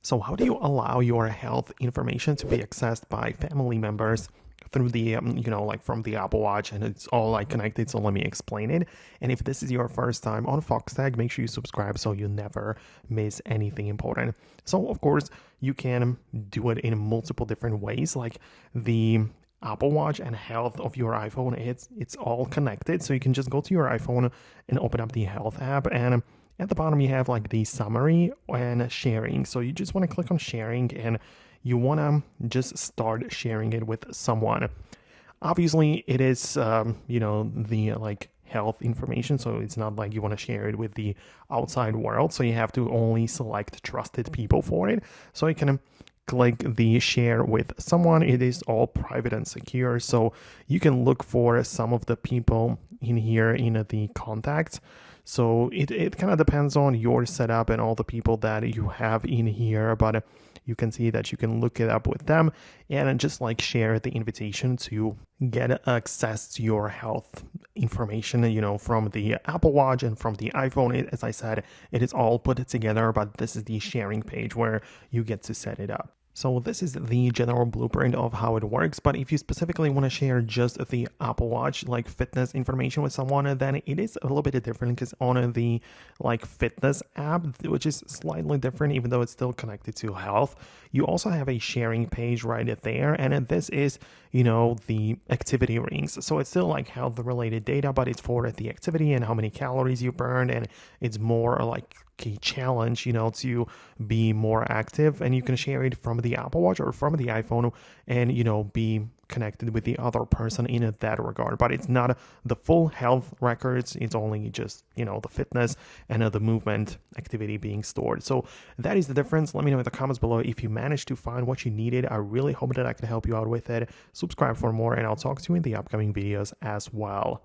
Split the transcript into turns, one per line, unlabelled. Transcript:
So how do you allow your health information to be accessed by family members through the, like from the Apple Watch, and it's all like connected? So let me explain it. And if this is your first time on Foxtecc, make sure you subscribe so you never miss anything important. So of course, you can do it in multiple different ways, like the Apple Watch and health of your iPhone. It's all connected. So you can just go to your iPhone and open up the health app, and at the bottom, you have like the summary and sharing. So you just want to click on sharing and you want to just start sharing it with someone. Obviously, it is, the like health information. So it's not like you want to share it with the outside world. So you have to only select trusted people for it. So you can click the share with someone. It is all private and secure. So you can look for some of the people in here in the contacts. So it kind of depends on your setup and all the people that you have in here, but you can see that you can look it up with them and just like share the invitation to get access to your health information, from the Apple Watch and from the iPhone. As I said, it is all put together, but this is the sharing page where you get to set it up. So this is the general blueprint of how it works, but if you specifically want to share just the Apple Watch, like fitness information with someone, then it is a little bit different because on the like fitness app, which is slightly different, even though it's still connected to health, you also have a sharing page right there. And this is, the activity rings. So it's still like health related data, but it's for the activity and how many calories you burned. And it's more like a challenge, to be more active, and you can share it from the Apple Watch or from the iPhone and, be connected with the other person in that regard. But it's not the full health records. It's only just, the fitness and the movement activity being stored. So that is the difference. Let me know in the comments below if you managed to find what you needed. I really hope that I can help you out with it. Subscribe for more, and I'll talk to you in the upcoming videos as well.